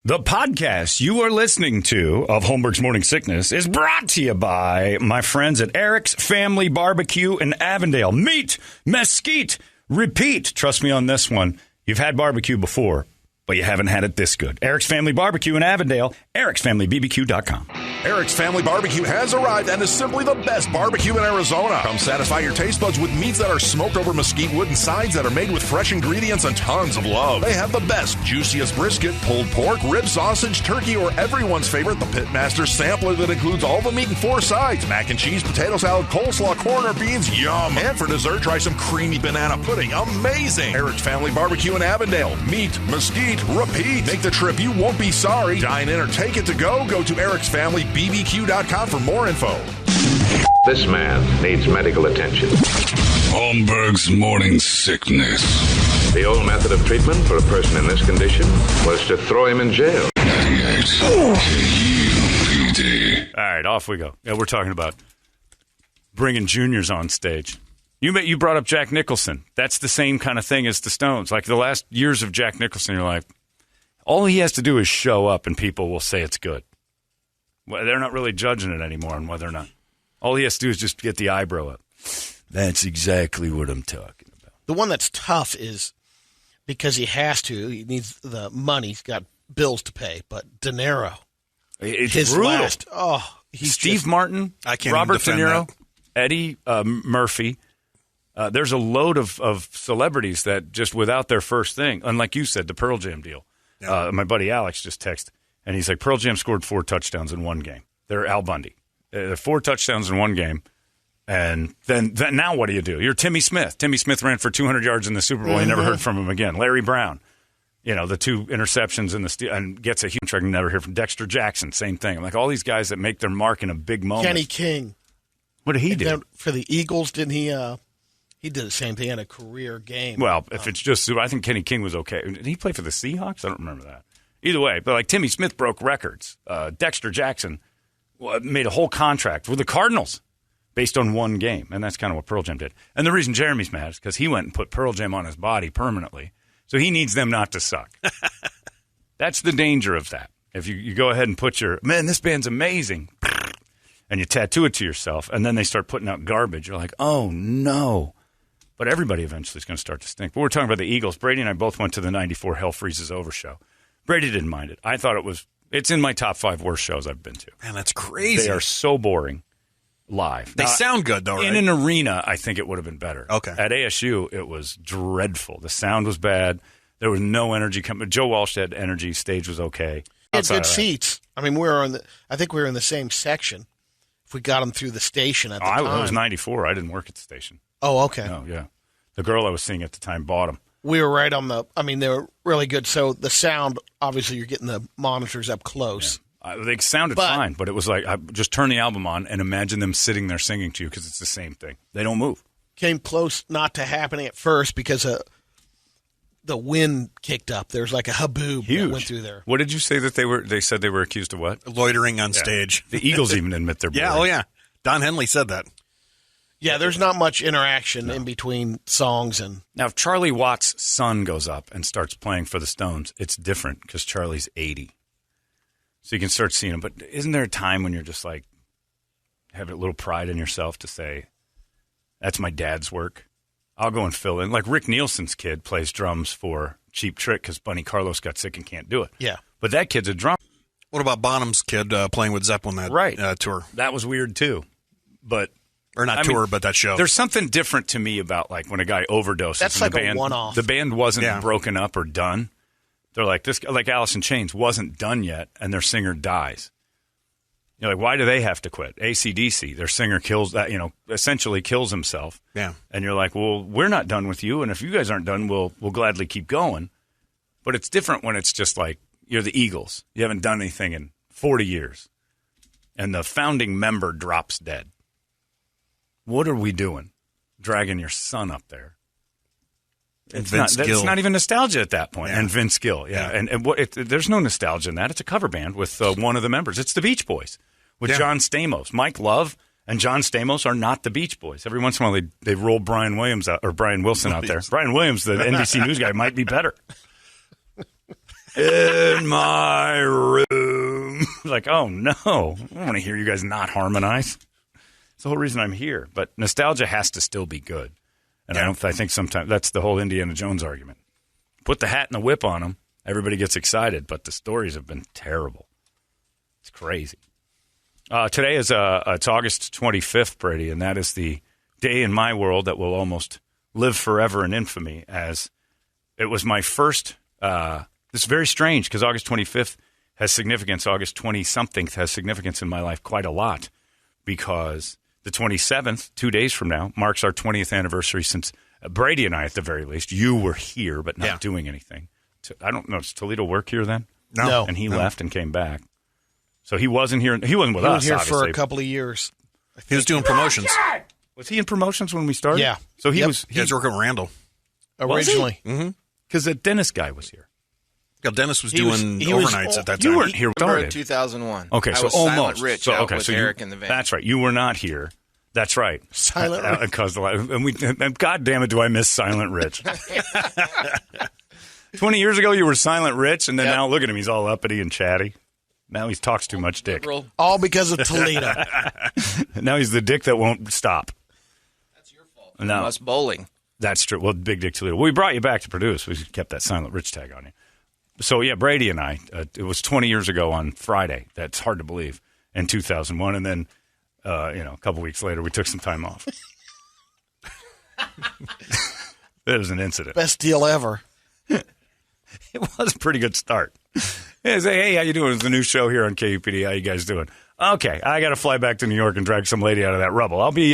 The podcast you are listening to of Holmberg's Morning Sickness is brought to you by my friends at Eric's Family Barbecue in Avondale. Meat, mesquite, repeat. Trust me on this one. You've had barbecue before, but you haven't had it this good. Eric's Family Barbecue in Avondale, ericsfamilybbq.com. Eric's Family Barbecue has arrived and is simply the best barbecue in Arizona. Come satisfy your taste buds with meats that are smoked over mesquite wood and sides that are made with fresh ingredients and tons of love. They have the best, juiciest brisket, pulled pork, rib sausage, turkey, or everyone's favorite, the Pitmaster Sampler that includes all the meat and 4 sides, mac and cheese, potato salad, coleslaw, corn, or beans, yum. And for dessert, try some creamy banana pudding, amazing. Eric's Family Barbecue in Avondale. Meat, mesquite, repeat. Make the trip, you won't be sorry. Dine in or take it to go. Go to ericsfamilybbq.com for more info. This man needs medical attention. Holmberg's Morning Sickness. The old method of treatment for a person in this condition was to throw him in jail. 98 KUPD. All right, off we go. Yeah, we're talking about bringing juniors on stage. You brought up Jack Nicholson. That's the same kind of thing as the Stones. Like the last years of Jack Nicholson, you're like, all he has to do is show up and people will say it's good. Well, they're not really judging it anymore on whether or not. All he has to do is just get the eyebrow up. That's exactly what I'm talking about. The one that's tough is because he has to. He needs the money. He's got bills to pay. But De Niro, it's his brutal. last. Steve Martin, I can't Robert De defend Niro, that. Eddie Murphy. There's a load of celebrities that just without their first thing, unlike you said, the Pearl Jam deal. Yeah. My buddy Alex just texted, and he's like, Pearl Jam scored 4 touchdowns in one game. They're Al Bundy. They're 4 touchdowns in one game. And then now what do? You're Timmy Smith. Timmy Smith ran for 200 yards in the Super Bowl. You never heard from him again. Larry Brown, the 2 interceptions in the and gets a huge track and never hear from Dexter Jackson. Same thing. I'm like all these guys that make their mark in a big moment. Kenny King. What did he do? For the Eagles, didn't he? He did the same thing in a career game. Well, if it's just, I think Kenny King was okay. Did he play for the Seahawks? I don't remember that. Either way, but like Timmy Smith broke records. Dexter Jackson made a whole contract with the Cardinals based on one game, and that's kind of what Pearl Jam did. And the reason Jeremy's mad is because he went and put Pearl Jam on his body permanently, so he needs them not to suck. That's the danger of that. If you go ahead and put man, this band's amazing, and you tattoo it to yourself, and then they start putting out garbage, you're like, oh, no. But everybody eventually is going to start to stink. But we're talking about the Eagles. Brady and I both went to the 94 Hell Freezes Over show. Brady didn't mind it. I thought it's in my top 5 worst shows I've been to. Man, that's crazy. They are so boring live. They sound good, though, right? In an arena, I think it would have been better. Okay. At ASU, it was dreadful. The sound was bad. There was no energy coming. Joe Walsh had energy. Stage was okay. Had good seats. I mean, I think we were in the same section. If we got them through the station at the time. I was 94. I didn't work at the station. Oh, okay. No, yeah. The girl I was seeing at the time bought them. We were right on they were really good. So the sound, obviously, you're getting the monitors up close. Yeah. They sounded fine, but it was like, I just turn the album on and imagine them sitting there singing to you because it's the same thing. They don't move. Came close not to happening at first because the wind kicked up. There's like a haboob that went through there. What did you say that they said they were accused of what? Loitering on stage. The Eagles even admit they're boring. Yeah, oh yeah. Don Henley said that. Yeah, there's not much interaction in between songs. Now, if Charlie Watts' son goes up and starts playing for the Stones, it's different because Charlie's 80. So you can start seeing him. But isn't there a time when you're just like, have a little pride in yourself to say, that's my dad's work? I'll go and fill in. Like Rick Nielsen's kid plays drums for Cheap Trick because Bunny Carlos got sick and can't do it. Yeah. But that kid's a drummer. What about Bonham's kid playing with Zeppelin that tour? That was weird too. But or not tour, but that show. There's something different to me about like when a guy overdoses. That's like a one-off. The band wasn't broken up or done. They're like this, like Alice in Chains wasn't done yet, and their singer dies. You're like, why do they have to quit? AC/DC, their singer kills that, essentially kills himself. Yeah, and you're like, well, we're not done with you, and if you guys aren't done, we'll gladly keep going. But it's different when it's just like you're the Eagles. You haven't done anything in 40 years, and the founding member drops dead. What are we doing? Dragging your son up there. It's not even nostalgia at that point. Yeah. And Vince Gill, yeah. And there's no nostalgia in that. It's a cover band with one of the members. It's the Beach Boys with John Stamos. Mike Love and John Stamos are not the Beach Boys. Every once in a while they roll Brian Wilson out there. Brian Wilson, the NBC News guy, might be better. in my room. Like, oh, no. I don't want to hear you guys not harmonize. It's the whole reason I'm here. But nostalgia has to still be good. And I think sometimes that's the whole Indiana Jones argument. Put the hat and the whip on them. Everybody gets excited, but the stories have been terrible. It's crazy. Today is it's August 25th, Brady, and that is the day in my world that will almost live forever in infamy, as it was my first. This is very strange because August 25th has significance. August 20-something has significance in my life quite a lot, because the 27th, 2 days from now, marks our 20th anniversary since Brady and I, at the very least. You were here, but not doing anything. I don't know. Does Toledo work here then? No. And he left and came back. So he wasn't here. He wasn't with us, He was here obviously. for a couple of years. He was doing promotions. Was he in promotions when we started? Yeah. So he was. He was working with Randall. Originally. Because the Dennis guy was here. Yeah, Dennis was doing overnights at that time. You weren't here. November of 2001. Okay, I so was almost. Silent Rich out with so Eric in the van. That's right. You were not here. That's right. Silent Rich. And God damn it, do I miss Silent Rich. 20 years ago, you were Silent Rich, and then now look at him. He's all uppity and chatty. Now he talks too much dick. All because of Toledo. Now he's the dick that won't stop. That's your fault. No. Us bowling. That's true. Well, Big Dick Toledo. We brought you back to produce. We kept that Silent Rich tag on you. So, yeah, Brady and I, it was 20 years ago on Friday. That's hard to believe, in 2001. And then, a couple weeks later, we took some time off. It was an incident. Best deal ever. It was a pretty good start. Hey, how you doing? It's a new show here on KUPD. How you guys doing? Okay, I got to fly back to New York and drag some lady out of that rubble. I'll be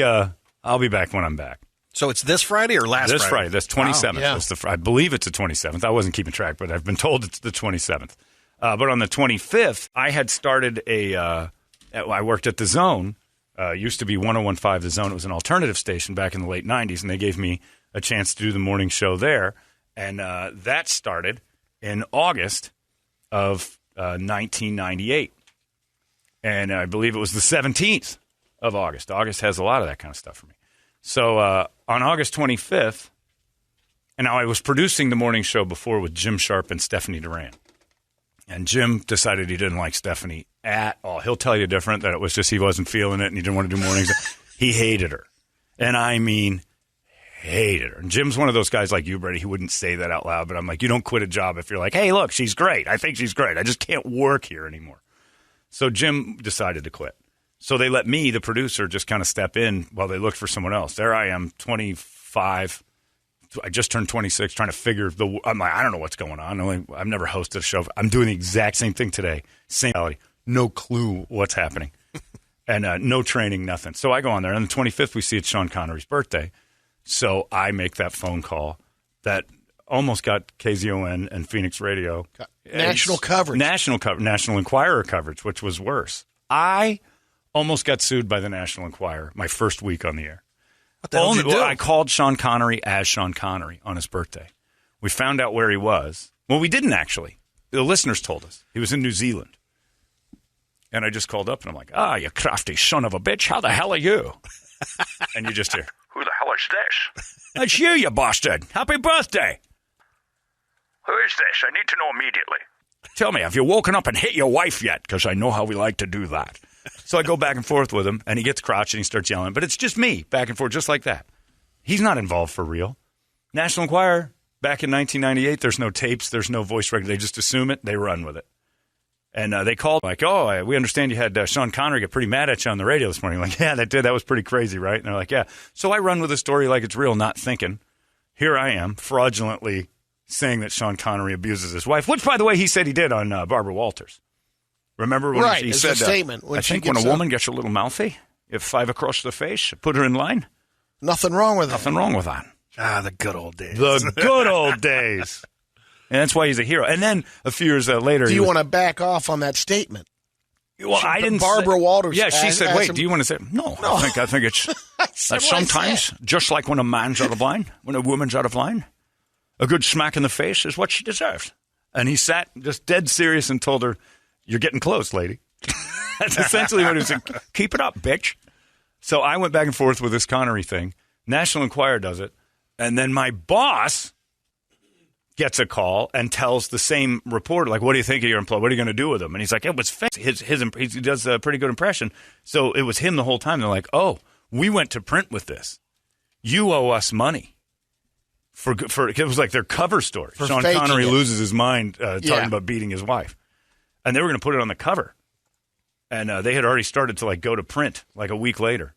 back when I'm back. So it's this Friday or last Friday? This Friday. That's 27th. Wow, yeah. That's I believe it's the 27th. I wasn't keeping track, but I've been told it's the 27th. But on the 25th, I had started I worked at The Zone. Used to be 101.5 The Zone. It was an alternative station back in the late 90s, and they gave me a chance to do the morning show there. And that started in August of 1998. And I believe it was the 17th of August. August has a lot of that kind of stuff for me. So on August 25th, and now I was producing the morning show before with Jim Sharp and Stephanie Duran. And Jim decided he didn't like Stephanie at all. He'll tell you different, that it was just he wasn't feeling it and he didn't want to do mornings. He hated her. And I mean, hated her. And Jim's one of those guys like you, Brady, he wouldn't say that out loud. But I'm like, you don't quit a job if you're like, hey, look, she's great. I think she's great. I just can't work here anymore. So Jim decided to quit. So they let me, the producer, just kind of step in while they looked for someone else. There I am, 25. I just turned 26, trying to figure I'm like, I don't know what's going on. I've never hosted a show. I'm doing the exact same thing today. Same reality. No clue what's happening. And no training, nothing. So I go on there. And on the 25th, we see it's Sean Connery's birthday. So I make that phone call that almost got KZON and Phoenix Radio. National coverage. National Enquirer coverage, which was worse. I almost got sued by the National Enquirer my first week on the air. What the hell did you do? I called Sean Connery as Sean Connery on his birthday. We found out where he was. Well, we didn't actually. The listeners told us. He was in New Zealand. And I just called up and I'm like, you crafty son of a bitch. How the hell are you? And you just hear, who the hell is this? That's you bastard. Happy birthday. Who is this? I need to know immediately. Tell me, have you woken up and hit your wife yet? Because I know how we like to do that. So I go back and forth with him, and he gets crotchety and he starts yelling. But it's just me, back and forth, just like that. He's not involved for real. National Enquirer, back in 1998, there's no tapes, there's no voice record. They just assume it, they run with it. And they called like, we understand you had Sean Connery get pretty mad at you on the radio this morning. I'm like, yeah, that did. That was pretty crazy, right? And they're like, yeah. So I run with the story like it's real, not thinking. Here I am, fraudulently saying that Sean Connery abuses his wife, which, by the way, he said he did on Barbara Walters. Remember when he said, a statement. I think when a woman gets a little mouthy, if 5 across the face, put her in line. Nothing wrong with Nothing wrong with that. The good old days. The good old days. And that's why he's a hero. And then a few years later, do you want to back off on that statement? Well, I didn't. Barbara Walters. Yeah, she said, "Wait, do you want to say no?" I think it's sometimes just like when a man's out of line, when a woman's out of line, a good smack in the face is what she deserves. And he sat just dead serious and told her, "You're getting close, lady." That's essentially what he said. Keep it up, bitch. So I went back and forth with this Connery thing. National Enquirer does it, and then my boss gets a call and tells the same reporter, like, what do you think of your employee? What are you going to do with him? And he's like, it was fake. He does a pretty good impression. So it was him the whole time. They're like, oh, we went to print with this. You owe us money. It was like their cover story. Sean Connery loses his mind talking about beating his wife. And they were going to put it on the cover. And they had already started to like go to print like a week later.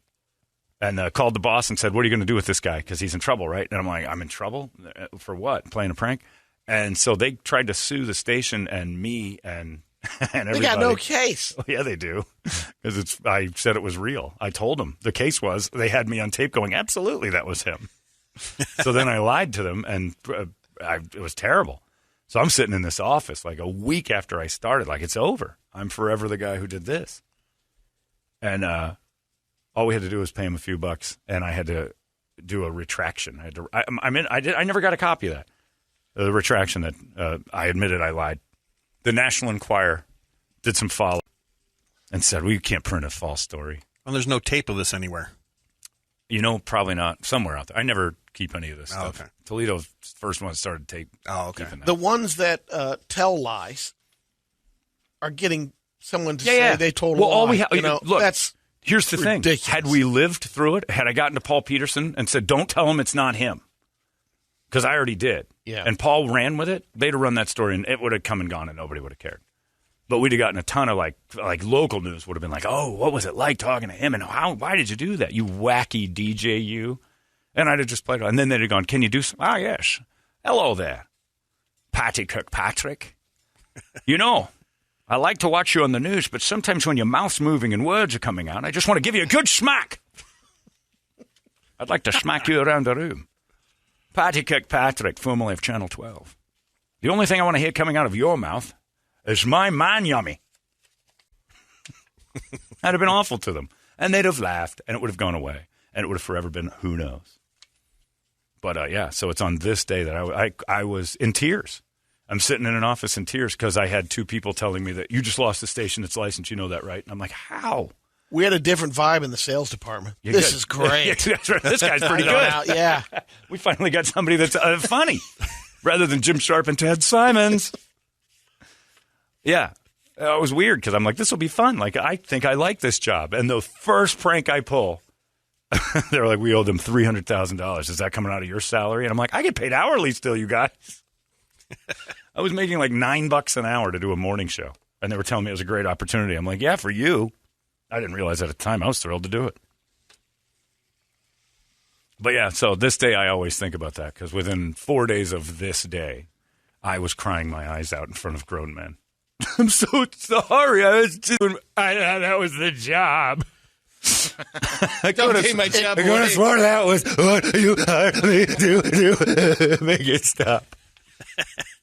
And called the boss and said, what are you going to do with this guy? Because he's in trouble, right? And I'm like, I'm in trouble? For what? Playing a prank? And so they tried to sue the station and me and everybody. They got no case. Oh, yeah, they do. Because I said it was real. I told them. The case was, they had me on tape going, absolutely, that was him. So then I lied to them, and it was terrible. So I'm sitting in this office like a week after I started, like it's over. I'm forever the guy who did this. And all we had to do was pay him a few bucks, and I had to do a retraction. I never got a copy of that. The retraction that I admitted I lied. The National Enquirer did some follow and said, well, you can't print a false story. Well, there's no tape of this anywhere. Probably not. Somewhere out there. I never keep any of this stuff. Okay. Toledo's first one started tape. Oh, okay. The ones that tell lies are getting someone to say they told a lie. All we look, that's here's the ridiculous. thing. Had we lived through it, had I gotten to Paul Peterson and said, don't tell him it's not him, because I already did. Yeah. And Paul ran with it, they'd have run that story, and it would have come and gone, and nobody would have cared. But we'd have gotten a ton of, like local news would have been like, oh, what was it like talking to him? And why did you do that, you wacky DJ, you? And I'd have just played it. And then they'd have gone, can you do some? Ah, yes. Hello there, Patty Kirkpatrick. I like to watch you on the news, but sometimes when your mouth's moving and words are coming out, I just want to give you a good smack. I'd like to smack you around the room. Patty Kirkpatrick, formerly of Channel 12. The only thing I want to hear coming out of your mouth is my man yummy. That'd have been awful to them. And they'd have laughed, and it would have gone away. And it would have forever been who knows. But, so it's on this day that I was in tears. I'm sitting in an office in tears because I had two people telling me that you just lost the station that's licensed. You know that, right? And I'm like, how? We had a different vibe in the sales department. This is great. That's right. This guy's pretty good. Yeah. We finally got somebody that's funny rather than Jim Sharp and Ted Simons. Yeah. It was weird because I'm like, this will be fun. Like, I think I like this job. And the first prank I pull, they're like, we owe them $300,000. Is that coming out of your salary? And I'm like, I get paid hourly still, you guys. I was making like $9 an hour to do a morning show. And they were telling me it was a great opportunity. I'm like, yeah, for you. I didn't realize at the time. I was thrilled to do it. But yeah, so this day I always think about that because within 4 days of this day, I was crying my eyes out in front of grown men. I'm so sorry. That was the job. I could have my job. I could have sworn that was what you hired me to do. Make it stop.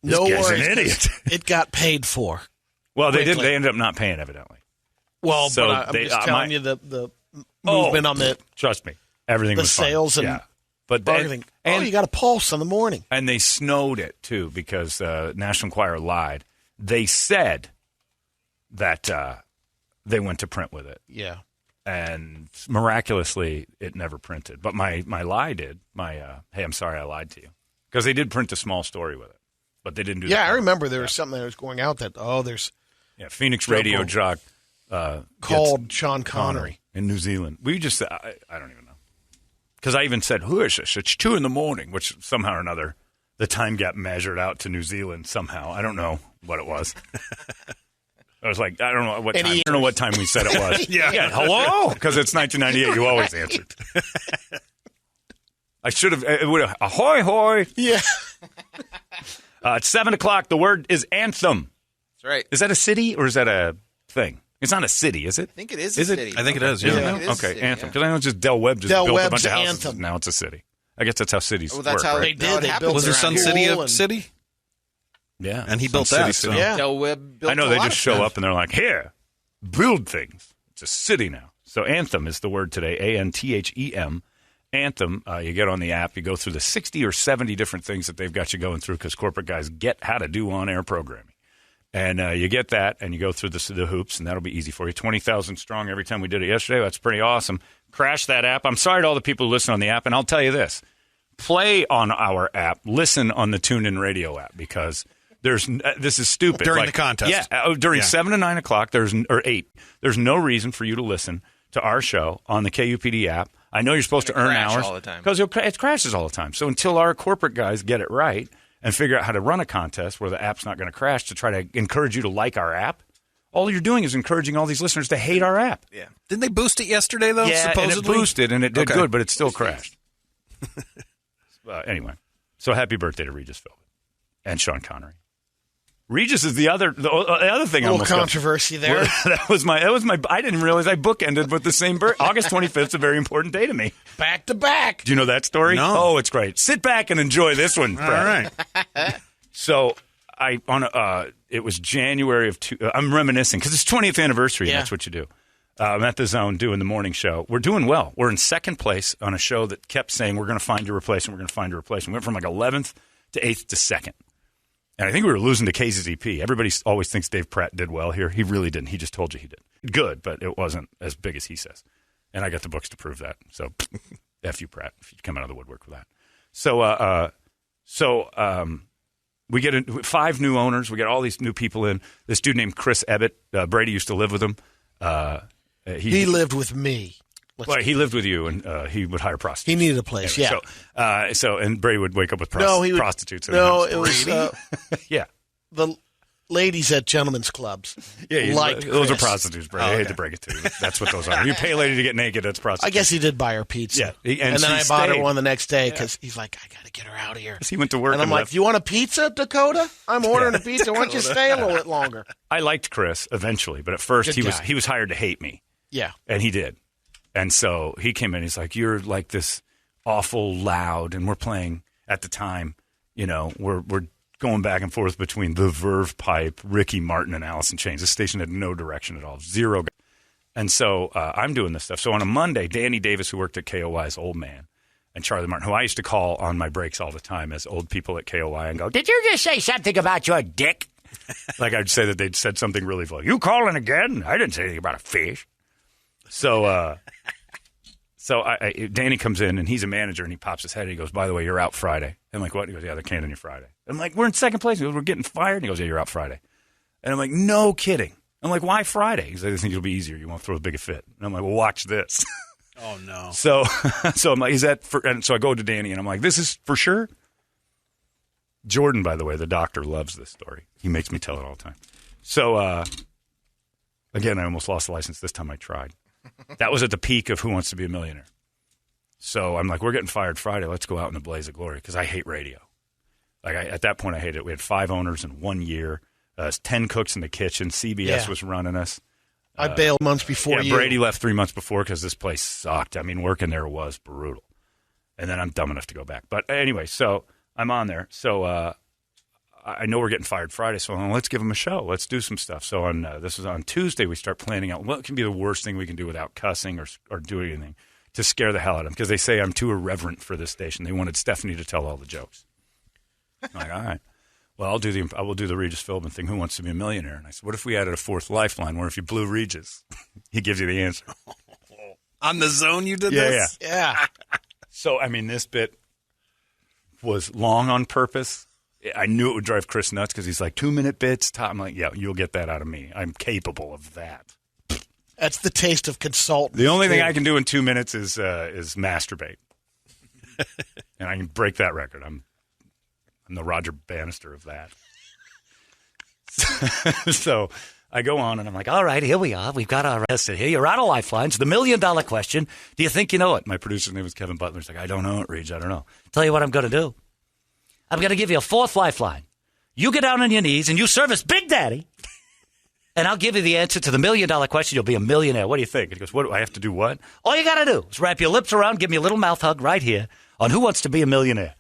No This guy's worries. an idiot. It got paid for. Well, they quickly. They ended up not paying, evidently. Well, So but I'm they- just telling you the Oh, movement on the trust me, everything was fine. sales and yeah. But bargaining. and You got a pulse in the morning. And they snowed it, too, because National Enquirer lied. They said that they went to print with it. Yeah. And miraculously, it never printed. But my lie did. Hey, I'm sorry I lied to you. Because they did print a small story with it. But they didn't do that. Yeah, I remember there was something that was going out that, there's Phoenix radio jock called Sean Connery. in New Zealand. We just, I don't even know. Because I even said, who is this? It's 2 a.m, which somehow or another, the time got measured out to New Zealand somehow. I don't know what it was. I was like, I don't know what time. I don't know what time we said it was. yeah, hello? Because it's 1998. You always answered. I should have, it would have, ahoy, hoy. Yeah. It's 7 o'clock. The word is anthem. That's right. Is that a city or is that a thing? It's not a city, is it? I think it is a city. I think it is, yeah. It is a Okay, city, Anthem. yeah. Because I know just Del Webb just Del built a Webb's bunch of houses. Anthem. Now it's a city. I guess that's how cities Well, that's work, how right? They No, it did. They happens built Was there around Sun here. City And- a city? Yeah. And he built Some that, city. so- Yeah. Del Webb built I know a they lot just of show stuff. up and they're like, here, build things. It's a city now. So Anthem is the word today, A-N-T-H-E-M. Anthem, you get on the app, you go through the 60 or 70 different things that they've got you going through because corporate guys get how to do on-air programming. And you get that, and you go through the hoops, and that'll be easy for you. 20,000 strong every time we did it yesterday. That's pretty awesome. Crash that app. I'm sorry to all the people who listen on the app, and I'll tell you this. play on our app, listen on the TuneIn Radio app, because this is stupid. During the contest. Yeah, during 7 to 9 o'clock, or 8, there's no reason for you to listen to our show on the KUPD app. I know you're supposed to earn hours. Because it crashes all the time. So until our corporate guys get it right and figure out how to run a contest where the app's not going to crash to try to encourage you to like our app, all you're doing is encouraging all these listeners to hate our app. Yeah. Didn't they boost it yesterday, though, yeah, supposedly? And it boosted, and it did good, but it still crashed. Anyway, so happy birthday to Regis Philbin and Sean Connery. Regis is the other thing. A little controversy there. That was my. I didn't realize I bookended with the same birthday. August 25th is a very important day to me. Back to back. Do you know that story? No. Oh, it's great. Sit back and enjoy this one. All right. So it was January of I'm reminiscing because it's 20th anniversary. And that's what you do. I'm at the Zone doing the morning show. We're doing well. We're in second place on a show that kept saying we're going to find your replacement. We're going to find your replacement. We went from like 11th to 8th to 2nd. And I think we were losing to KZZP. Everybody always thinks Dave Pratt did well here. He really didn't. He just told you he did. Good, but it wasn't as big as he says. And I got the books to prove that. So, F you, Pratt, if you come out of the woodwork with that. So, we get 5 new owners. We get all these new people in. This dude named Chris Ebbett. Brady used to live with him. He lived with me. Well, he lived with you, and he would hire prostitutes. He needed a place, anyway, and Brady would wake up with prostitutes. It was yeah, the ladies at gentlemen's clubs. Yeah, those are prostitutes, Brady. I hate to break it to you. That's what those are. You pay a lady to get naked, that's prostitute. I guess he did buy her pizza. Yeah, and then I bought her one the next day because he's like, I got to get her out of here. He went to work, and I'm like, do you want a pizza, Dakota? I'm ordering a pizza. Why don't you stay a little bit longer? I liked Chris eventually, but at first he was hired to hate me. Yeah, and he did. And so he came in, he's like, you're like this awful loud, and we're playing at the time, we're going back and forth between the Verve Pipe, Ricky Martin, and Alice in Chains. This station had no direction at all, zero. And so I'm doing this stuff. So on a Monday, Danny Davis, who worked at KOI's old man, and Charlie Martin, who I used to call on my breaks all the time as old people at KOI and go, did you just say something about your dick? Like I'd say that they'd said something really funny. You calling again? I didn't say anything about a fish. So Danny comes in, and he's a manager, and he pops his head, and he goes, by the way, you're out Friday. I'm like, what? He goes, yeah, they're canning you Friday. I'm like, we're in second place. He goes, we're getting fired. And he goes, yeah, you're out Friday. And I'm like, no kidding. I'm like, why Friday? He said, I think it'll be easier. You won't throw as big a fit. And I'm like, well, watch this. Oh, no. So I'm like, and so I go to Danny, and I'm like, this is for sure? Jordan, by the way, the doctor, loves this story. He makes me tell it all the time. So, again, I almost lost the license. This time I tried. That was at the peak of Who Wants to Be a Millionaire. So I'm like, we're getting fired Friday. Let's go out in a blaze of glory, because I hate radio. At that point, I hated it. We had 5 owners in 1 year, 10 cooks in the kitchen. CBS was running us. I bailed months before you. Brady left 3 months before because this place sucked. I mean, working there was brutal. And then I'm dumb enough to go back. But anyway, so I'm on there. So I know we're getting fired Friday, so let's give them a show. Let's do some stuff. So this was on Tuesday. We start planning out what can be the worst thing we can do without cussing or doing anything to scare the hell out of them, because they say I'm too irreverent for this station. They wanted Stephanie to tell all the jokes. I'm like, all right. Well, I will do the Regis Philbin thing. Who Wants to Be a Millionaire? And I said, what if we added a 4th lifeline where if you blew Regis, he gives you the answer. On the Zone you did this? Yeah. So, I mean, this bit was long on purpose. I knew it would drive Chris nuts because he's like, 2-minute bits. I'm like, yeah, you'll get that out of me. I'm capable of that. That's the taste of consultant. The only thing I can do in 2 minutes is masturbate. And I can break that record. I'm the Roger Bannister of that. So I go on, and I'm like, all right, here we are. We've got our arrested here. You're out of lifelines. The $1 million question. Do you think you know it? My producer's name is Kevin Butler. He's like, I don't know it, Reach. I don't know. Tell you what I'm going to do. I'm going to give you a 4th lifeline. You get down on your knees, and you service Big Daddy, and I'll give you the answer to the $1 million question. You'll be a millionaire. What do you think? And he goes, what? I have to do what? All you got to do is wrap your lips around, give me a little mouth hug right here on Who Wants to Be a Millionaire.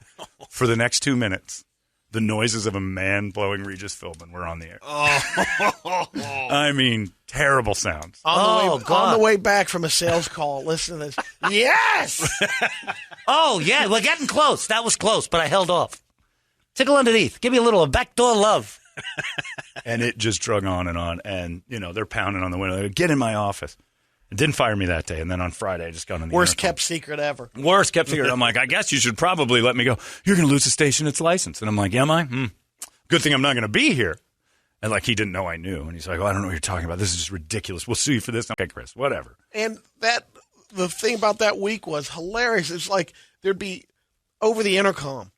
For the next 2 minutes, the noises of a man blowing Regis Philbin were on the air. I mean, terrible sounds. On the way back from a sales call, listen to this. Yes! Oh, yeah, we're getting close. That was close, but I held off. Tickle underneath. Give me a little backdoor love. And it just drug on, and they're pounding on the window. They go, get in my office. It didn't fire me that day. And then on Friday, I just got on the Worst intercom. kept secret ever. Worst kept secret. I'm like, I guess you should probably let me go. You're going to lose the station its license. And I'm like, am I? Good thing I'm not going to be here. And like, he didn't know I knew. And he's like, I don't know what you're talking about. This is just ridiculous. We'll sue you for this. Okay, Chris, whatever. And the thing about that week was hilarious. It's like there'd be over the intercom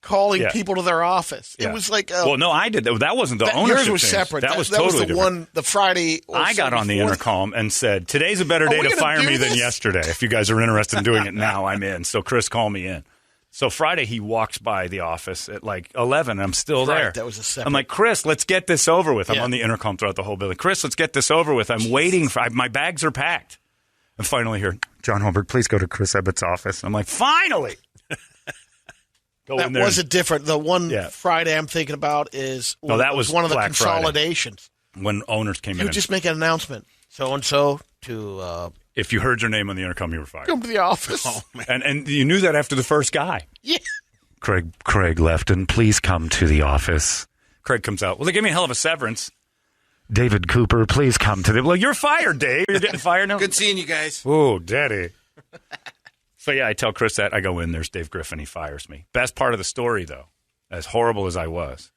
calling people to their office. Yeah. It was like well, no, I did that. That wasn't the ownership. Yours was change. separate. That was totally was the different. one. The Friday. I got on the intercom and said, "Today's a better day to fire me than yesterday. If you guys are interested in doing it now, I'm in." So Chris called me in. So Friday he walks by the office at like 11. And I'm still there. That was a separate. I'm like, Chris, let's get this over with. I'm on the intercom throughout the whole building. Chris, let's get this over with. I'm waiting for my bags are packed. And finally here, John Holmberg, please go to Chris Ebbett's office. I'm like, finally. That wasn't different. The one Friday I'm thinking about is that was one of the Black consolidations. Friday, when owners came in. You would just make an announcement. So-and-so to... if you heard your name on the intercom, you were fired. Come to the office. Oh, man. And you knew that after the first guy. Yeah. Craig Lefton, please come to the office. Craig comes out. Well, they gave me a hell of a severance. David Cooper, please come to the... Well, you're fired, Dave. You're getting fired now? Good seeing you guys. Oh, daddy. So, yeah, I tell Chris that. I go in. There's Dave Griffin. He fires me. Best part of the story, though, as horrible as I was,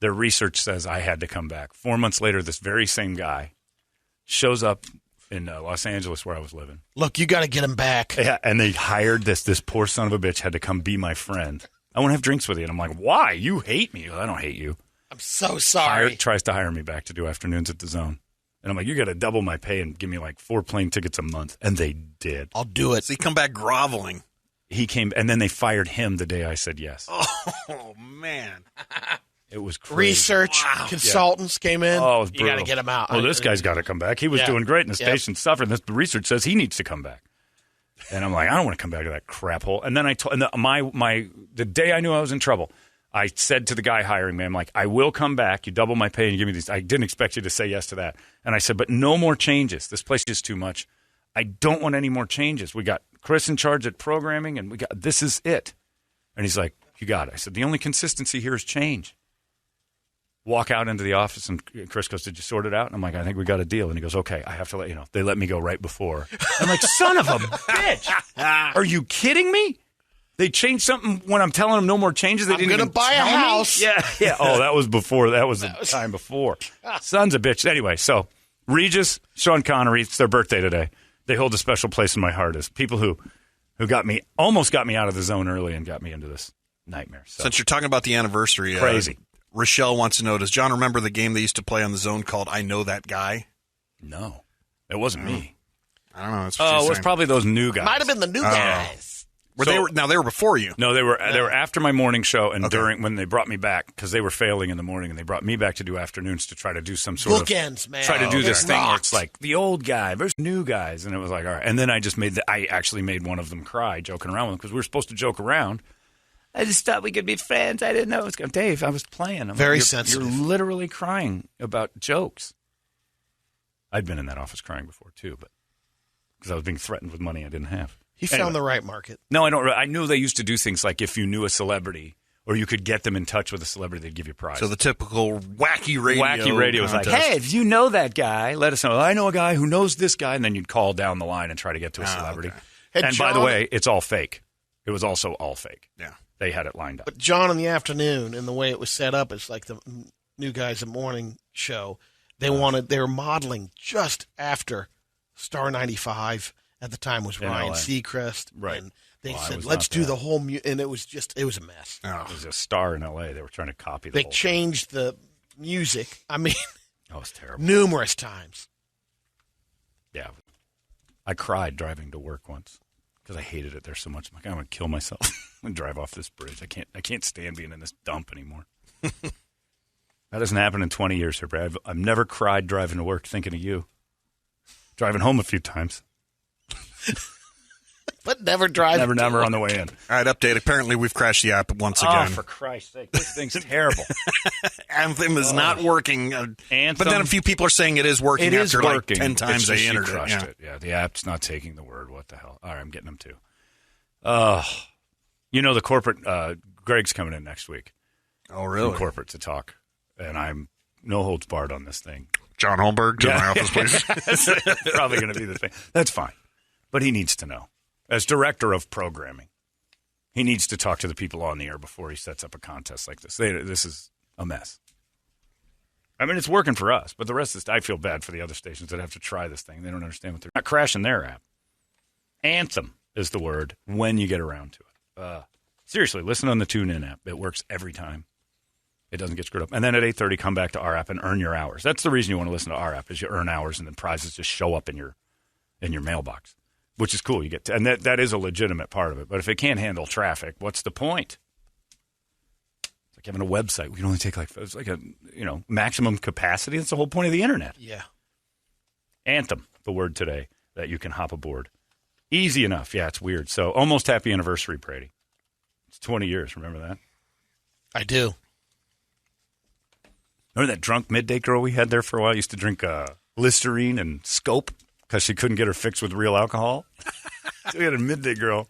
their research says I had to come back. 4 months later, this very same guy shows up in Los Angeles where I was living. Look, you got to get him back. Yeah, and they hired this poor son of a bitch had to come be my friend. I want to have drinks with you. And I'm like, why? You hate me. I don't hate you. I'm so sorry. Tries to hire me back to do afternoons at the Zone. And I'm like, you got to double my pay and give me like 4 plane tickets a month. And they did. I'll do it. So he come back groveling. He came, and then they fired him the day I said yes. Oh, man. It was crazy. Research consultants came in. Oh, it was you got to brutal. get him out. Well, this guy's got to come back. He was doing great, and the station's suffering. The research says he needs to come back. And I'm like, I don't want to come back to that crap hole. And then I told the day I knew I was in trouble, I said to the guy hiring me, I'm like, I will come back. You double my pay and you give me these. I didn't expect you to say yes to that. And I said, but no more changes. This place is too much. I don't want any more changes. We got Chris in charge at programming, and this is it. And he's like, you got it. I said, the only consistency here is change. Walk out into the office, and Chris goes, did you sort it out? And I'm like, I think we got a deal. And he goes, okay, I have to let you know. They let me go right before. I'm like, son of a bitch. Are you kidding me? They changed something when I'm telling them no more changes. I'm going to buy a house. Yeah. Oh, that was before. That was the time before. Sons of bitch. Anyway, so Regis, Sean Connery, it's their birthday today. They hold a special place in my heart as people who almost got me out of the zone early and got me into this nightmare. So. Since you're talking about the anniversary, crazy. Rochelle wants to know, does John remember the game they used to play on the Zone called I Know That Guy? No. It wasn't me. I don't know. That's what it was probably those new guys. Might have been the new guys. They were before you. No, they were after my morning show and during when they brought me back because they were failing in the morning and they brought me back to do afternoons to try to do some sort bookends, man. Try to do this thing where it's like the old guy versus new guys, and it was like all right. And then I actually made one of them cry joking around with them because we were supposed to joke around. I just thought we could be friends. I didn't know it was going to. Dave, I was playing. Very sensitive. You're literally crying about jokes. I'd been in that office crying before too, but because I was being threatened with money I didn't have. He found the right market. No, I don't. I knew they used to do things like if you knew a celebrity or you could get them in touch with a celebrity, they'd give you a prize. So the typical wacky radio was like, hey, if you know that guy, let us know. I know a guy who knows this guy, and then you'd call down the line and try to get to a celebrity. Okay. And John, by the way, it's all fake. It was also all fake. Yeah. They had it lined up. But John, in the afternoon, and the way it was set up, it's like the New Guys in Morning show. They were modeling just after Star 95 at the time was Ryan Seacrest. Right. And they said, let's do the whole and it was a mess. Oh. It was a Star in L.A. They were trying to copy They changed the music, that was terrible. Numerous times. Yeah. I cried driving to work once because I hated it there so much. I'm like, I'm going to kill myself and drive off this bridge. I can't stand being in this dump anymore. That hasn't happened in 20 years here, Brad. I've never cried driving to work thinking of you. Driving home a few times. But never driving. Never on the way in. All right, update. Apparently, we've crashed the app once again. Oh, for Christ's sake. This thing's terrible. Anthem is not working. Anthem, but then a few people are saying it is working after working. like 10 times they entered it. Yeah, the app's not taking the word. What the hell? All right, I'm getting them too. The corporate, Greg's coming in next week. Oh, really? From corporate to talk. And I'm no holds barred on this thing. John Holmberg to my office, please. That's probably going to be the thing. That's fine. But he needs to know. As director of programming, he needs to talk to the people on the air before he sets up a contest like this. This is a mess. I mean, it's working for us, but the rest of this, I feel bad for the other stations that have to try this thing. They don't understand what they're not crashing their app. Anthem is the word when you get around to it. Seriously, listen on the TuneIn app. It works every time. It doesn't get screwed up. And then at 8:30, come back to our app and earn your hours. That's the reason you want to listen to our app is you earn hours and then prizes just show up in your mailbox, which is cool. You get and that is a legitimate part of it. But if it can't handle traffic, what's the point? It's like having a website. We can only take it's like a maximum capacity. That's the whole point of the internet. Yeah. Anthem, the word today that you can hop aboard. Easy enough. Yeah, it's weird. So almost happy anniversary, Brady. It's 20 years. Remember that? I do. Remember that drunk midday girl we had there for a while? Used to drink Listerine and Scope because she couldn't get her fix with real alcohol. So we had a midday girl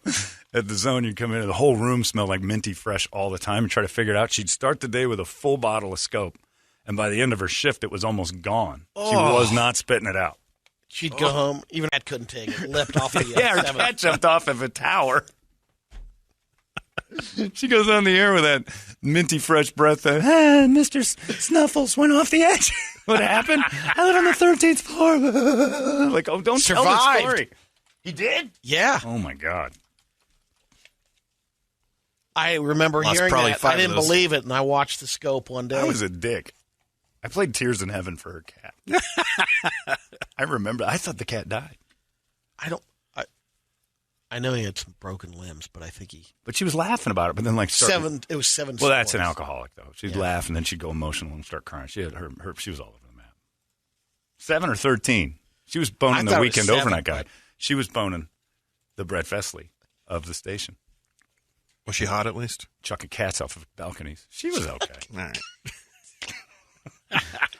at the Zone. You'd come in and the whole room smelled like minty fresh all the time and try to figure it out. She'd start the day with a full bottle of Scope. And by the end of her shift, it was almost gone. She was not spitting it out. She'd go home. Even that couldn't take it. Leapt off the Yeah, her cat jumped off of a tower. She goes on the air with that minty fresh breath. Mr. Snuffles went off the edge. What happened? I live on the 13th floor. Like, don't tell the story. He did? Yeah. Oh, my God. I remember hearing that. I didn't believe it, and I watched the Scope one day. I was a dick. I played Tears in Heaven for her cat. I remember. I thought the cat died. I know he had some broken limbs, but I think he. But she was laughing about it. But then, like, it was 7. Well, that's an alcoholic, though. She'd laugh and then she'd go emotional and start crying. She had she was all over the map. 7 or 13. She was boning the weekend overnight guy. She was boning the Brett Vesley of the station. Was she hot at least? Chucking cats off of balconies. She was okay. All right.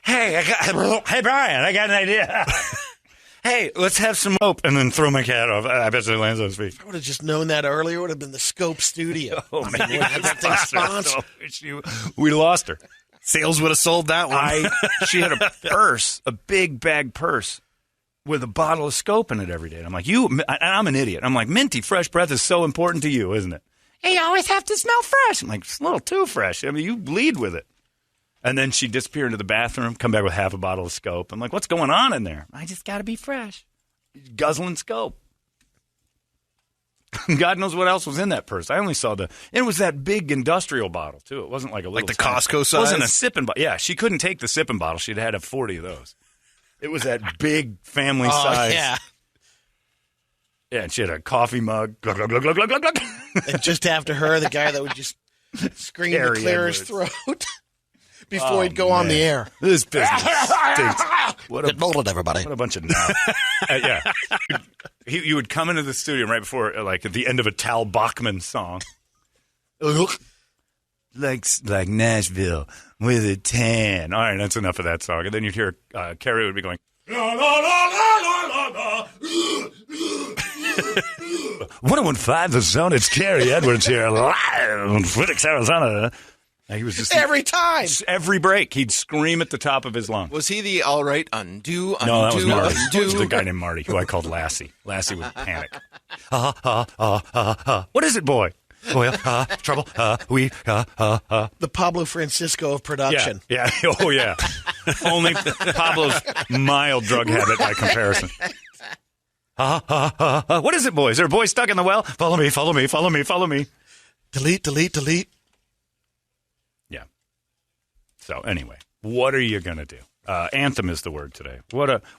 Hey, Brian, I got an idea. Hey, let's have some rope and then throw my cat off. I bet it lands on his feet. I would have just known that earlier. It would have been the Scope studio. Oh, man. That thing sponsored. We lost her. Sales would have sold that one. She had a purse, a big bag purse, with a bottle of Scope in it every day. And I'm like, I'm an idiot. I'm like, minty fresh breath is so important to you, isn't it? Hey, you always have to smell fresh. I'm like, it's a little too fresh. I mean, you bleed with it. And then she'd disappear into the bathroom, come back with half a bottle of Scope. I'm like, what's going on in there? I just got to be fresh. Guzzling Scope. God knows what else was in that purse. I only saw it was that big industrial bottle, too. It wasn't like a little. Like the Costco size? It wasn't a sipping bottle. Yeah, she couldn't take the sipping bottle. She'd had 40 of those. It was that big family size. Yeah. Yeah, and she had a coffee mug. Glug, glug, glug, glug, glug, glug, glug. And just after her, the guy that would just scream to clear his throat before he'd go on the air. This business stinks. Good morning, everybody. What a bunch of now. Yeah. You would come into the studio right before, like, at the end of a Tal Bachman song. like Nashville with a tan. All right, that's enough of that song. And then you'd hear Carrie would be going, la, la, la, la, la, la. 101.5 The Zone. It's Carrie Edwards here live in Phoenix, Arizona. He was just every time, every break, he'd scream at the top of his lungs. Was he the all right undo? No, that was Marty. It was the guy named Marty, who I called Lassie. Lassie would panic. What is it, boy? Well, trouble. The Pablo Francisco of production. Yeah. Oh, yeah. Only Pablo's mild drug habit by comparison. What is it, boy? Is there a boy stuck in the well? Follow me, follow me, follow me, follow me. Delete, delete, delete. Yeah. So anyway, what are you going to do? Anthem is the word today.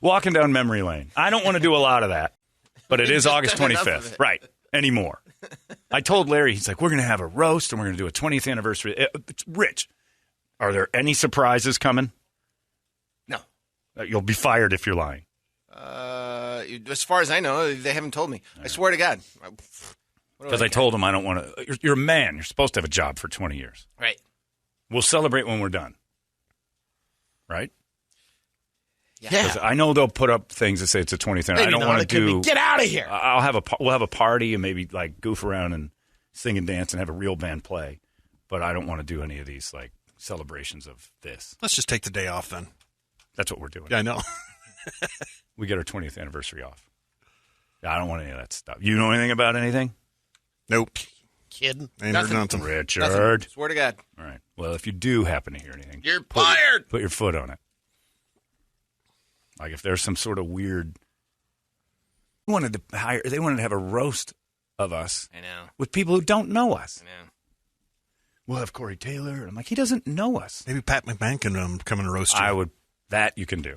Walking down memory lane. I don't want to do a lot of that, but it is August 25th. Right. Anymore. I told Larry, he's like, we're going to have a roast and we're going to do a 20th anniversary. Rich, are there any surprises coming? No. You'll be fired if you're lying. As far as I know, they haven't told me. I swear to God. Because I told him I don't want to. You're a man. You're supposed to have a job for 20 years. Right. We'll celebrate when we're done. Right? Yeah. I know they'll put up things that say it's a 20th anniversary. I don't want to do. Get out of here. We'll have a party and maybe like goof around and sing and dance and have a real band play. But I don't want to do any of these like celebrations of this. Let's just take the day off then. That's what we're doing. Yeah, I know. We get our 20th anniversary off. I don't want any of that stuff. You know anything about anything? Nope. Kidding. Ain't heard nothing. Richard. Nothing. Swear to God. All right. Well, if you do happen to hear anything, You're fired. put your foot on it. Like if there's some sort of weird. They wanted to have a roast of us. I know. With people who don't know us. I know. We'll have Corey Taylor. I'm like, he doesn't know us. Maybe Pat McMahon can come and roast you. That you can do.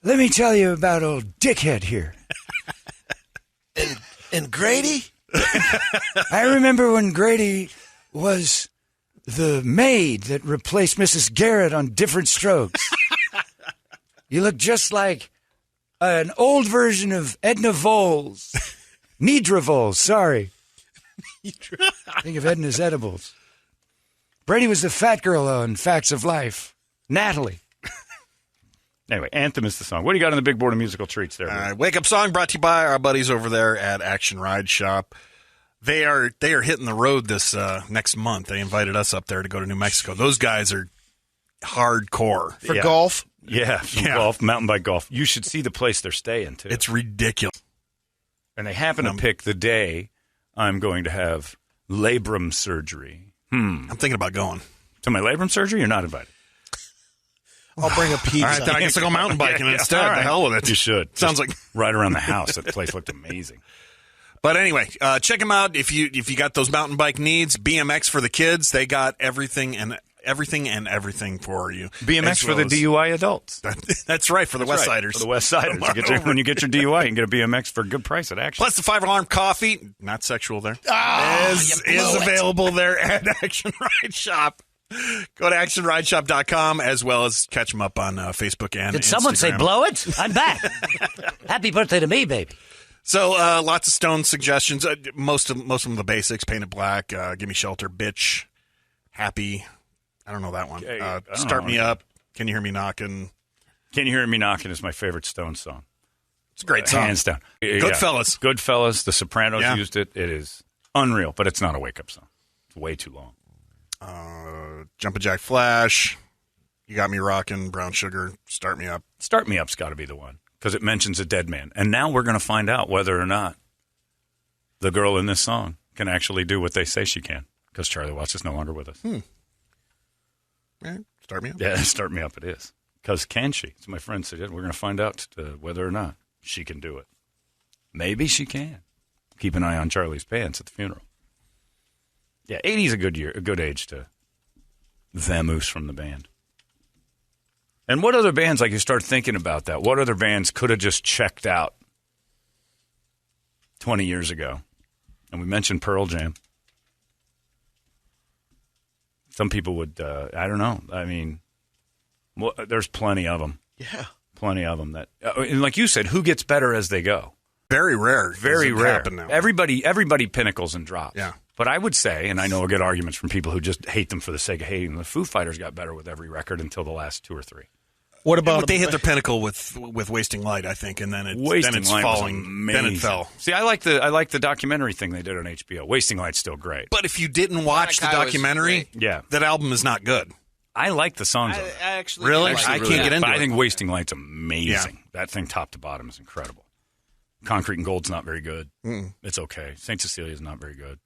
Let me tell you about old dickhead here. And Grady? I remember when Grady was the maid that replaced Mrs. Garrett on Different Strokes. You look just like an old version of Edna Voles. Nidra Voles, sorry. Think of Edna's Edibles. Brady was the fat girl on Facts of Life. Natalie. Anyway, Anthem is the song. What do you got on the big board of musical treats there? Wake Up Song brought to you by our buddies over there at Action Ride Shop. They are hitting the road this next month. They invited us up there to go to New Mexico. Those guys are hardcore. For golf? Yeah, golf, mountain bike golf. You should see the place they're staying, too. It's ridiculous. And they happen to pick the day I'm going to have labrum surgery. I'm thinking about going. To my labrum surgery, you're not invited. I'll bring a pizza. All right, then I guess I'll go mountain biking instead. All right. The hell with it. You should. Sounds like right around the house. That place looked amazing. But anyway, check them out if you got those mountain bike needs. BMX for the kids. They got everything for you. BMX for the DUI adults. That's right, for the West Siders. For the West Siders. When you get your DUI, you can get a BMX for a good price at Action. Plus the 5-alarm coffee, not sexual there, is available there at Action Ride Shop. Go to actionrideshop.com as well as catch them up on Facebook and Did Instagram. someone say blow it? I'm back. Happy birthday to me, baby. So lots of Stone suggestions. Most of them the basics: Painted Black, Give Me Shelter, Bitch, Happy. I don't know that one. Start Me Up. Can You Hear Me Knocking? Can You Hear Me Knocking is my favorite Stone song. It's a great song. Hands down. Goodfellas. Goodfellas. The Sopranos used it. It is unreal, but it's not a wake-up song. It's way too long. Jumpin' Jack Flash. You Got Me Rockin', Brown Sugar, Start Me Up. Start Me Up's got to be the one because it mentions a dead man. And now we're going to find out whether or not the girl in this song can actually do what they say she can because Charlie Watts is no longer with us. Right. Start Me Up. Yeah, Start Me Up it is. Because can she? So my friend said, we're going to find out whether or not she can do it. Maybe she can. Keep an eye on Charlie's pants at the funeral. Yeah, 80 is a good age to vamoose from the band. And what other bands, like you start thinking about that, what other bands could have just checked out 20 years ago? And we mentioned Pearl Jam. Some people would, I don't know. I mean, there's plenty of them. Yeah. Plenty of them. That, and like you said, who gets better as they go? Very rare. Very rare. Happen now. Everybody pinnacles and drops. Yeah. But I would say, and I know I'll get arguments from people who just hate them for the sake of hating them, the Foo Fighters got better with every record until the last 2 or 3. What about they hit their pinnacle with Wasting Light, I think, and then it's Light falling. Then it fell. See, I like the documentary thing they did on HBO. Wasting Light's still great. But if you didn't watch the documentary, that album is not good. I like the songs. I actually really, do I can't get into it. I think Wasting Light's amazing. Yeah. That thing, top to bottom, is incredible. Concrete and Gold's not very good. It's okay. Saint Cecilia's not very good.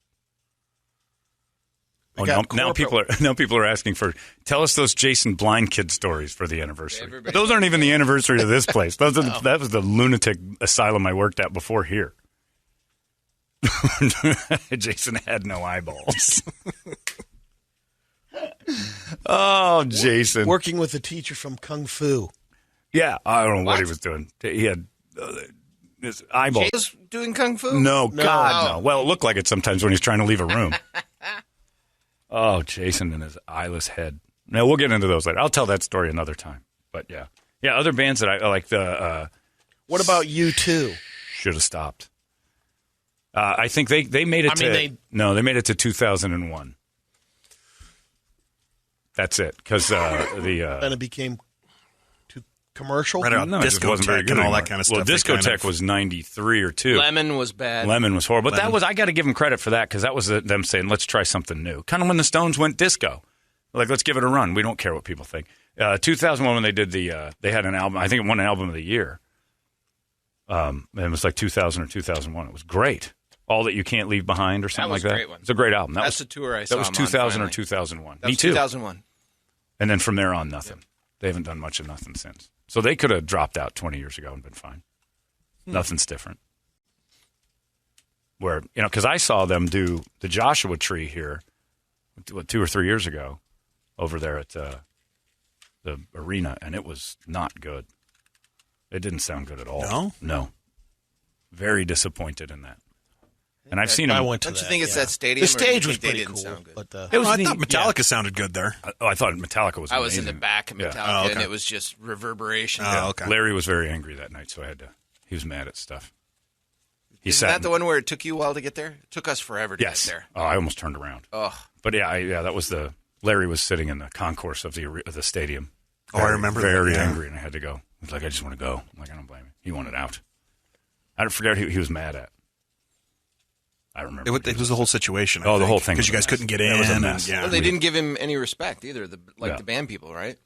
Oh, now people are asking for, tell us those Jason Blind kid stories for the anniversary. Those aren't even the anniversary of this place. That was the lunatic asylum I worked at before here. Jason had no eyeballs. Oh, Jason. Working with a teacher from Kung Fu. Yeah, I don't know what he was doing. He had his eyeballs. Jay was doing Kung Fu? No, God, no. Well, it looked like it sometimes when he's trying to leave a room. Oh, Jason and his eyeless head. Now, we'll get into those later. I'll tell that story another time. But, yeah. Yeah, other bands that I like what about U2? Should have stopped. I think they made it they made it to 2001. That's it. Because then it became too commercial? Right on Discotheque and all that kind of stuff. Well, Discotheque was 93 or 2. Lemon was bad. Lemon was horrible. But I got to give them credit for that because that was them saying, let's try something new. Kind of when the Stones went disco. Like, let's give it a run. We don't care what people think. 2001 when they did they had an album. I think it won an album of the year. And it was like 2000 or 2001. It was great. All That You Can't Leave Behind or something like that. That was a great one. It's a great album. That's the tour I saw. That was 2000 or 2001. That was 2001. And then from there on, nothing. Yep. They haven't done much of nothing since. So they could have dropped out 20 years ago and been fine. Nothing's different. Where, because I saw them do the Joshua Tree here 2 or 3 years ago over there at the arena, and it was not good. It didn't sound good at all. No. Very disappointed in that. And I've seen them. I went to Don't that, you think it's that stadium? The stage was they pretty didn't cool. sound good? But It was I neat. thought Metallica sounded good there. I thought Metallica was amazing. I was in the back of Metallica, and it was just reverberation. Oh, okay. Larry was very angry that night, so he was mad at stuff. Isn't that the one where it took you a while to get there? It took us forever to get there. Oh, I almost turned around. Oh. But that was Larry was sitting in the concourse of the stadium. I remember very that, yeah. angry, and I had to go. He's like, I just want to go. I'm like, I don't blame him. He wanted out. I don't forget who he was mad at. I remember. It was the whole situation. The whole thing. Because you guys couldn't get in. It was a mess. Yeah. Well, they didn't give him any respect either, the band people, right?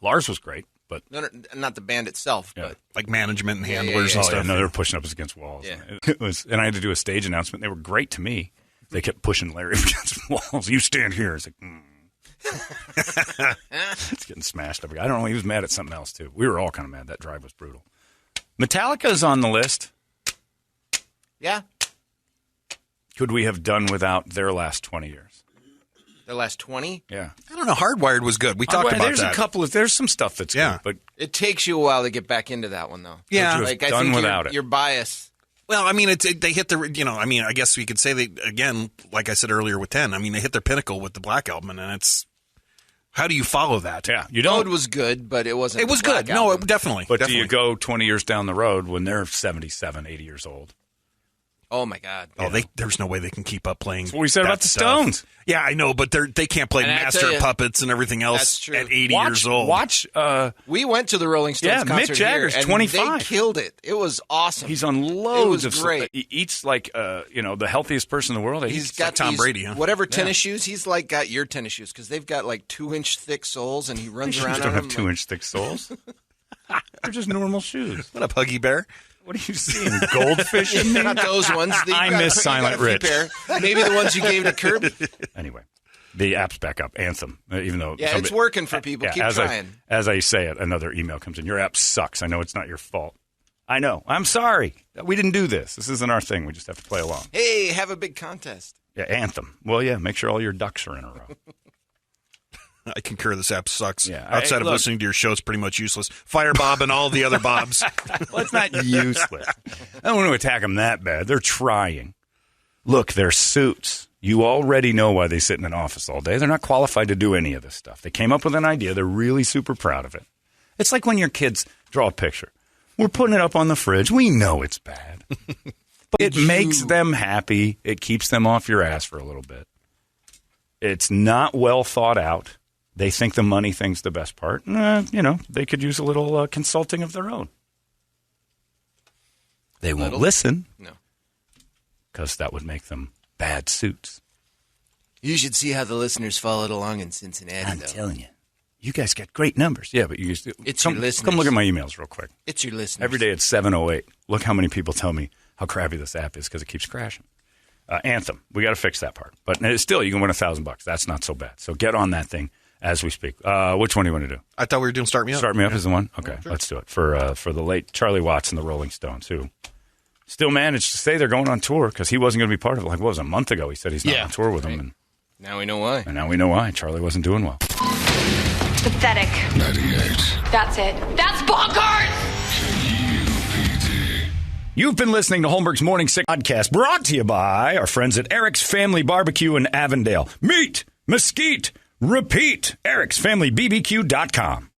Lars was great, but No, not the band itself, but like management and handlers yeah. and oh, stuff. yeah, no, they were pushing up against walls. Yeah. It was, and I had to do a stage announcement. They were great to me. They kept pushing Larry up against walls. You stand here. It's like, it's getting smashed up. I don't know. He was mad at something else too. We were all kind of mad. That drive was brutal. Metallica's on the list. yeah, Could we have done without their last 20 years? the last 20. Yeah. I don't know. Hardwired was good. We talked about there's that. There's some stuff that's Yeah. good, but It takes you a while to get back into that one, though. Yeah. Could you have Like I done think without it. your bias. Well, I mean, they hit I guess we could say they, again, like I said earlier with 10, I mean, they hit their pinnacle with the Black Album, and it's, how do you follow that? Yeah, you Road don't. was good, but it wasn't. It was the Black good. No, Album. definitely. But definitely. do you go 20 years down the road when they're 77, 80 years old? Oh my God. Oh, there's no way they can keep up playing. That's what we said that about the stuff. Stones. Yeah, I know, but they can't play And I Master tell you, Puppets and everything else that's true. at 80 years old. Watch. We went to the Rolling Stones Yeah, Mick concert Jagger's here, and 25. They killed it. It was awesome. He's on loads It was of great. He eats like the healthiest person in the world. He's got like Tom these, Brady, huh? whatever tennis shoes. He's like got your tennis shoes because they've got like 2-inch thick soles, and he runs shoes around don't on have them. 2-inch thick soles. They're just normal shoes. What up, Huggy Bear? What are you seeing? Goldfish in there? Not those ones. I miss Silent Rich. Maybe the ones you gave to Kirby. Anyway, the app's back up. Anthem. Even though Yeah, it's working for people. Keep trying. As I say it, another email comes in. Your app sucks. I know it's not your fault. I know. I'm sorry. We didn't do this. This isn't our thing. We just have to play along. Hey, have a big contest. Yeah, Anthem. Well, yeah, make sure all your ducks are in a row. I concur. This app sucks. Yeah, Outside of look, listening to your show, it's pretty much useless. Fire Bob and all the other Bobs. Well, it's not useless. I don't want to attack them that bad. They're trying. Look, they're suits. You already know why they sit in an office all day. They're not qualified to do any of this stuff. They came up with an idea. They're really super proud of it. It's like when your kids draw a picture. We're putting it up on the fridge. We know it's bad. But it makes them happy. It keeps them off your ass for a little bit. It's not well thought out. They think the money thing's the best part. They could use a little consulting of their own. They won't listen. No. Because that would make them bad suits. You should see how the listeners followed along in Cincinnati, I'm though. telling you. You guys got great numbers. Yeah, but you It's come, your listeners. come look at my emails real quick. It's your listeners. Every day at 7:08. Look how many people tell me how crappy this app is because it keeps crashing. Anthem. We got to fix that part. But still, you can win $1,000. That's not so bad. So get on that thing as we speak. Which one do you want to do? I thought we were doing Start Me Up. Start Me Up is the one? Okay, let's do it. For the late Charlie Watts and the Rolling Stones, who still managed to say they're going on tour because he wasn't going to be part of it. Like, what was it, a month ago? He said he's not on tour with them. And Now we know why. now we know why. Charlie wasn't doing well. Pathetic. 98. That's it. That's bonkers! KUPD. You've been listening to Holmberg's Morning Sick podcast, brought to you by our friends at Eric's Family Barbecue in Avondale. Meet, mesquite, repeat. Eric'sFamilyBBQ.com.